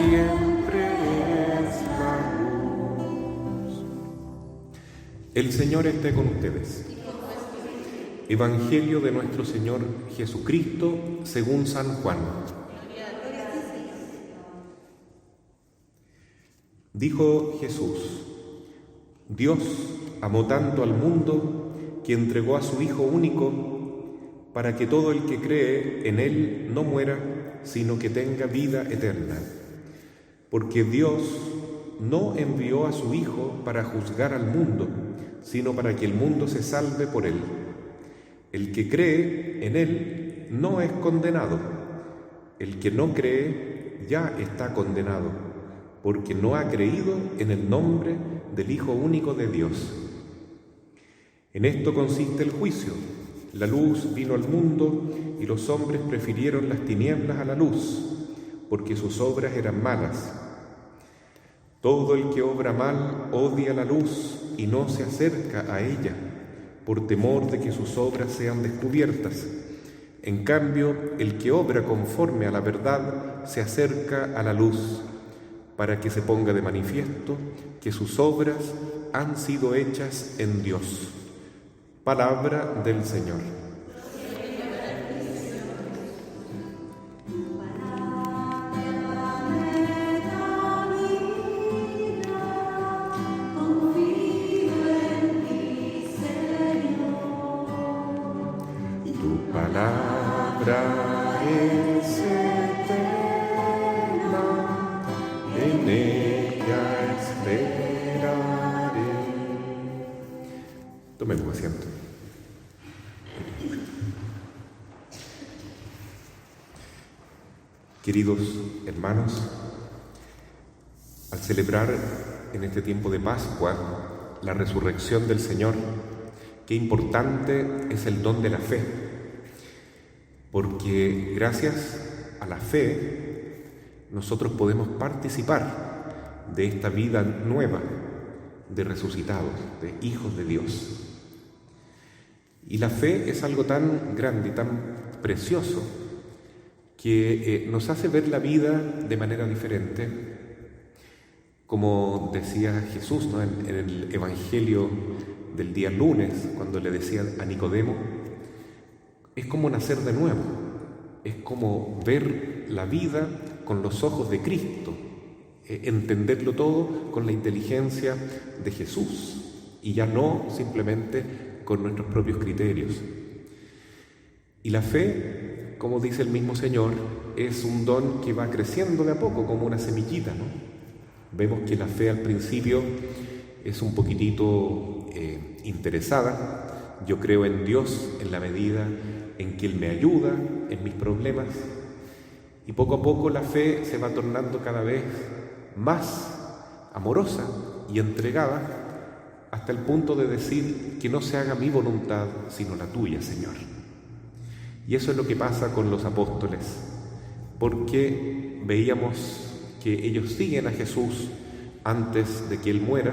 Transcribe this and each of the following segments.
siempre es la luz. El Señor esté con ustedes. Evangelio de nuestro Señor Jesucristo según San Juan. Dijo Jesús: Dios amó tanto al mundo que entregó a su Hijo único para que todo el que cree en Él no muera, sino que tenga vida eterna. Porque Dios no envió a su Hijo para juzgar al mundo, sino para que el mundo se salve por Él. El que cree en Él no es condenado. El que no cree ya está condenado, porque no ha creído en el nombre del Hijo único de Dios. En esto consiste el juicio. La luz vino al mundo y los hombres prefirieron las tinieblas a la luz, porque sus obras eran malas. Todo el que obra mal odia la luz y no se acerca a ella, por temor de que sus obras sean descubiertas. En cambio, el que obra conforme a la verdad se acerca a la luz, para que se ponga de manifiesto que sus obras han sido hechas en Dios. Palabra del Señor. Tu palabra es eterna, en ella esperaré. Tomemos asiento. Queridos hermanos, al celebrar en este tiempo de Pascua la resurrección del Señor, qué importante es el don de la fe, porque gracias a la fe nosotros podemos participar de esta vida nueva de resucitados, de hijos de Dios. Y la fe es algo tan grande, tan precioso, que nos hace ver la vida de manera diferente. Como decía Jesús, ¿no?, en el Evangelio del día lunes, cuando le decía a Nicodemo, es como nacer de nuevo, es como ver la vida con los ojos de Cristo, entenderlo todo con la inteligencia de Jesús y ya no simplemente con nuestros propios criterios. Y la fe, como dice el mismo Señor, es un don que va creciendo de a poco, como una semillita, ¿no? Vemos que la fe al principio es un poquitito interesada. Yo creo en Dios en la medida en que Él me ayuda en mis problemas. Y poco a poco la fe se va tornando cada vez más amorosa y entregada, hasta el punto de decir que no se haga mi voluntad sino la tuya, Señor. Y eso es lo que pasa con los apóstoles, porque veíamos que ellos siguen a Jesús antes de que Él muera,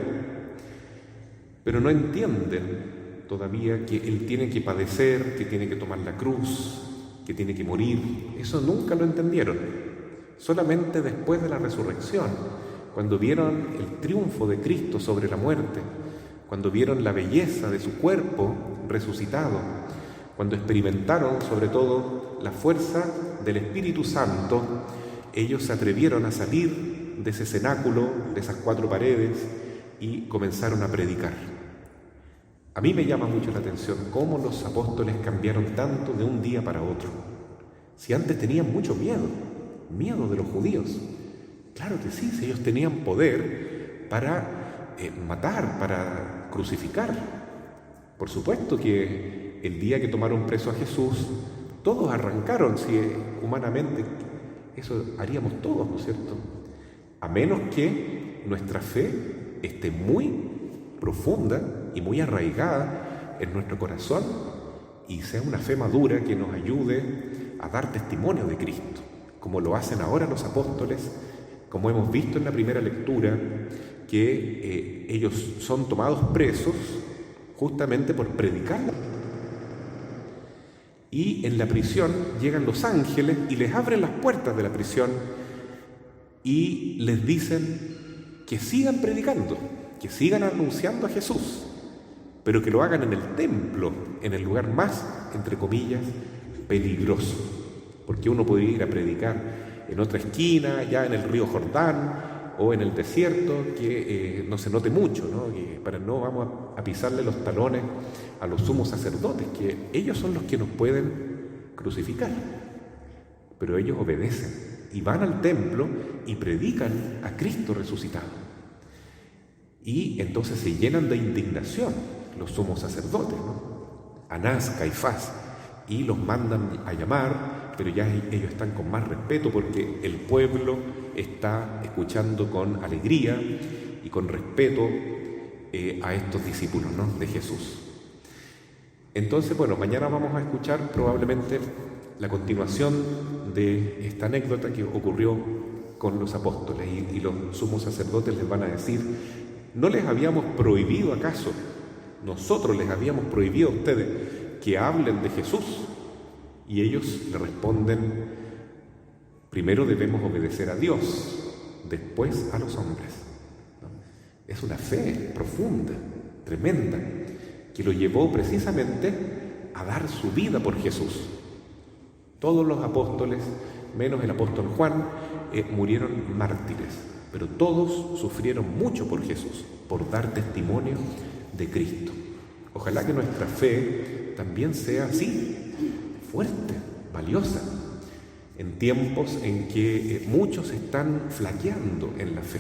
pero no entienden todavía que Él tiene que padecer, que tiene que tomar la cruz, que tiene que morir. Eso nunca lo entendieron. Solamente después de la resurrección, cuando vieron el triunfo de Cristo sobre la muerte, cuando vieron la belleza de su cuerpo resucitado, cuando experimentaron sobre todo la fuerza del Espíritu Santo, ellos se atrevieron a salir de ese cenáculo, de esas cuatro paredes, y comenzaron a predicar. A mí me llama mucho la atención cómo los apóstoles cambiaron tanto de un día para otro. Si antes tenían mucho miedo de los judíos. Claro que sí, si ellos tenían poder para matar, para crucificar. Por supuesto que el día que tomaron preso a Jesús, todos arrancaron, si humanamente eso haríamos todos, ¿no es cierto? A menos que nuestra fe esté muy profunda y muy arraigada en nuestro corazón y sea una fe madura que nos ayude a dar testimonio de Cristo, como lo hacen ahora los apóstoles, como hemos visto en la primera lectura, que ellos son tomados presos justamente por predicar. Y en la prisión llegan los ángeles y les abren las puertas de la prisión y les dicen que sigan predicando, que sigan anunciando a Jesús, pero que lo hagan en el templo, en el lugar más, entre comillas, peligroso, porque uno puede ir a predicar en otra esquina, ya en el río Jordán o en el desierto, que no se note mucho, ¿no? Que para no vamos a pisarle los talones a los sumos sacerdotes, que ellos son los que nos pueden crucificar, pero ellos obedecen y van al templo y predican a Cristo resucitado. Y entonces se llenan de indignación los sumos sacerdotes, ¿no? Anás, Caifás, y los mandan a llamar, pero ya ellos están con más respeto porque el pueblo está escuchando con alegría y con respeto a estos discípulos, ¿no?, de Jesús. Entonces, bueno, mañana vamos a escuchar probablemente la continuación de esta anécdota que ocurrió con los apóstoles, y los sumos sacerdotes les van a decir: ¿no les habíamos prohibido acaso? Nosotros les habíamos prohibido a ustedes que hablen de Jesús. Y ellos le responden: primero debemos obedecer a Dios, después a los hombres, ¿no? Es una fe profunda, tremenda, que lo llevó precisamente a dar su vida por Jesús. Todos los apóstoles, menos el apóstol Juan, murieron mártires, pero todos sufrieron mucho por Jesús, por dar testimonio de Cristo. Ojalá que nuestra fe también sea así, fuerte, valiosa, en tiempos en que muchos están flaqueando en la fe.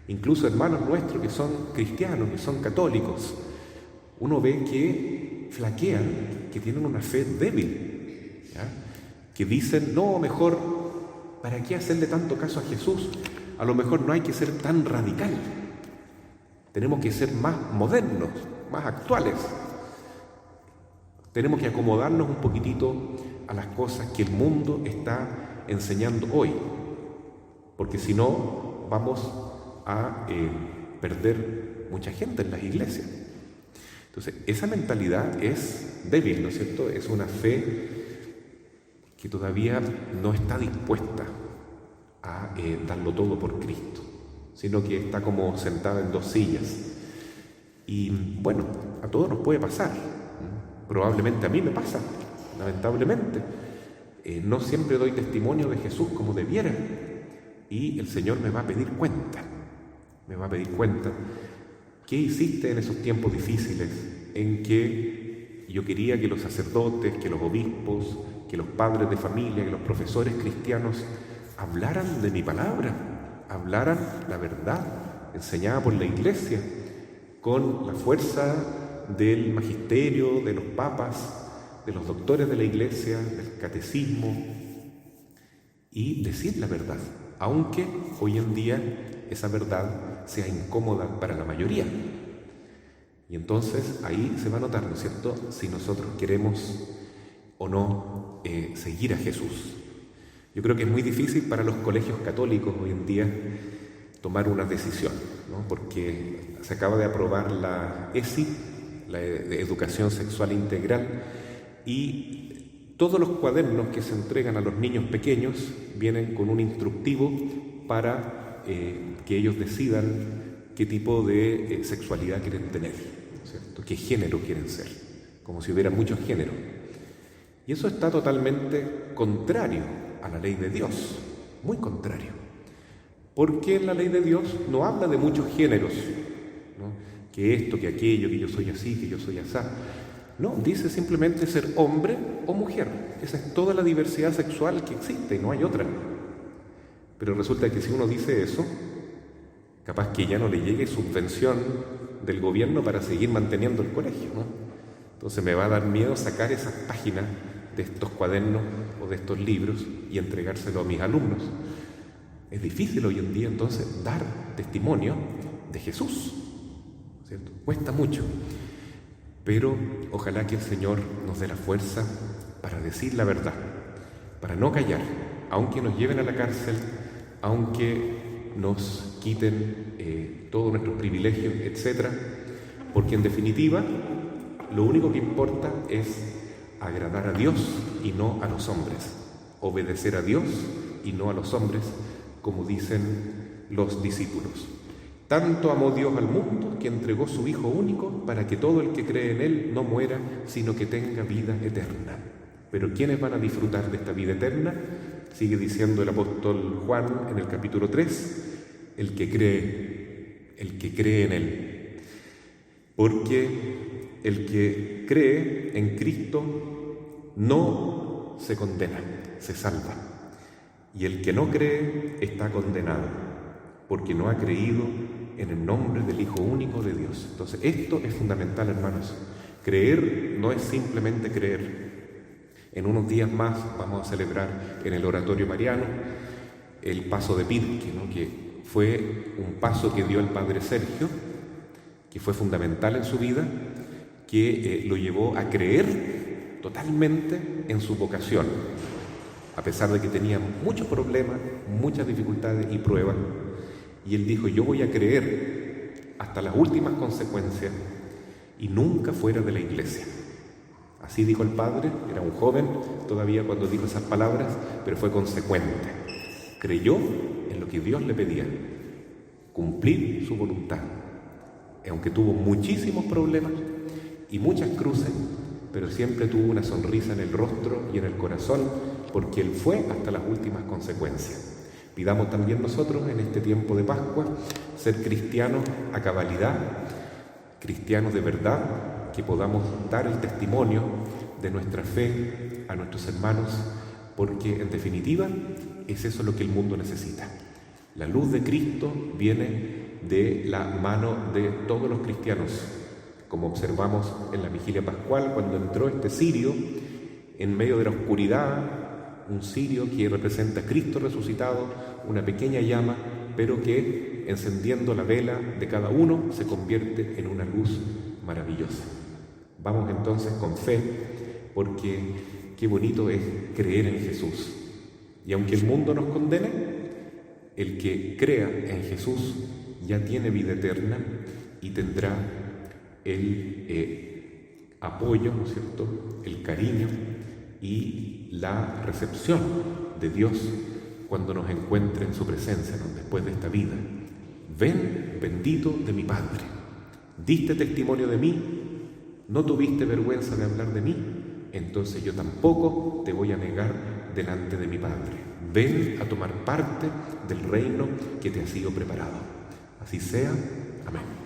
Incluso hermanos nuestros que son cristianos, que son católicos, uno ve que flaquean, que tienen una fe débil, ¿ya? Que dicen: no, mejor, ¿para qué hacerle tanto caso a Jesús? A lo mejor no hay que ser tan radical. Tenemos que ser más modernos, más actuales. Tenemos que acomodarnos un poquitito a las cosas que el mundo está enseñando hoy, porque si no vamos a perder mucha gente en las iglesias. Entonces, esa mentalidad es débil, ¿no es cierto? Es una fe que todavía no está dispuesta a darlo todo por Cristo, sino que está como sentada en dos sillas. Y bueno, a todos nos puede pasar. Probablemente a mí me pasa, lamentablemente. No siempre doy testimonio de Jesús como debiera, y el Señor me va a pedir cuenta. Me va a pedir cuenta. ¿Qué hiciste en esos tiempos difíciles en que yo quería que los sacerdotes, que los obispos, que los padres de familia, que los profesores cristianos hablaran de mi palabra, hablaran la verdad enseñada por la Iglesia, con la fuerza del magisterio, de los papas, de los doctores de la Iglesia, del catecismo, y decir la verdad, aunque hoy en día esa verdad sea incómoda para la mayoría? Y entonces ahí se va a notar, ¿no es cierto?, si nosotros queremos o no seguir a Jesús. Yo creo que es muy difícil para los colegios católicos hoy en día tomar una decisión, ¿no? Porque se acaba de aprobar la ESI, la de Educación Sexual Integral, y todos los cuadernos que se entregan a los niños pequeños vienen con un instructivo para que ellos decidan qué tipo de sexualidad quieren tener, ¿no es cierto?, qué género quieren ser, como si hubiera muchos géneros. Y eso está totalmente contrario a la ley de Dios, muy contrario. Porque en la ley de Dios no habla de muchos géneros, ¿no?, que esto, que aquello, que yo soy así, que yo soy asá. No, dice simplemente ser hombre o mujer. Esa es toda la diversidad sexual que existe, no hay otra. Pero resulta que si uno dice eso, capaz que ya no le llegue subvención del gobierno para seguir manteniendo el colegio, ¿no? Entonces me va a dar miedo sacar esas páginas de estos cuadernos o de estos libros y entregárselo a mis alumnos. Es difícil hoy en día entonces dar testimonio de Jesús, ¿cierto? Cuesta mucho, pero ojalá que el Señor nos dé la fuerza para decir la verdad, para no callar, aunque nos lleven a la cárcel, aunque nos quiten todos nuestros privilegios, etc. Porque en definitiva, lo único que importa es agradar a Dios y no a los hombres, obedecer a Dios y no a los hombres, como dicen los discípulos. Tanto amó Dios al mundo que entregó su Hijo único para que todo el que cree en Él no muera, sino que tenga vida eterna. Pero ¿quiénes van a disfrutar de esta vida eterna? Sigue diciendo el apóstol Juan en el capítulo 3, el que cree en Él. Porque el que cree en Cristo no se condena, se salva. Y el que no cree está condenado, porque no ha creído en el nombre del Hijo único de Dios. Entonces, esto es fundamental, hermanos. Creer no es simplemente creer. En unos días más vamos a celebrar en el Oratorio Mariano el paso de Pirque, ¿no? Que fue un paso que dio el Padre Sergio, que fue fundamental en su vida, que lo llevó a creer totalmente en su vocación, a pesar de que tenía muchos problemas, muchas dificultades y pruebas. Y él dijo: yo voy a creer hasta las últimas consecuencias y nunca fuera de la iglesia. Así dijo el Padre, era un joven todavía cuando dijo esas palabras, pero fue consecuente. Creyó en lo que Dios le pedía, cumplir su voluntad. Aunque tuvo muchísimos problemas y muchas cruces, pero siempre tuvo una sonrisa en el rostro y en el corazón, porque Él fue hasta las últimas consecuencias. Pidamos también nosotros en este tiempo de Pascua ser cristianos a cabalidad, cristianos de verdad, que podamos dar el testimonio de nuestra fe a nuestros hermanos, porque en definitiva es eso lo que el mundo necesita. La luz de Cristo viene de la mano de todos los cristianos, como observamos en la vigilia pascual, cuando entró este cirio en medio de la oscuridad, un cirio que representa a Cristo resucitado, una pequeña llama, pero que encendiendo la vela de cada uno se convierte en una luz maravillosa. Vamos entonces con fe, porque qué bonito es creer en Jesús. Y aunque el mundo nos condene, el que crea en Jesús ya tiene vida eterna y tendrá el apoyo, ¿no es cierto?, el cariño y la recepción de Dios cuando nos encuentre en su presencia, ¿no?, después de esta vida. Ven, bendito de mi Padre, diste testimonio de mí, no tuviste vergüenza de hablar de mí, entonces yo tampoco te voy a negar delante de mi Padre. Ven a tomar parte del reino que te ha sido preparado. Así sea. Amén.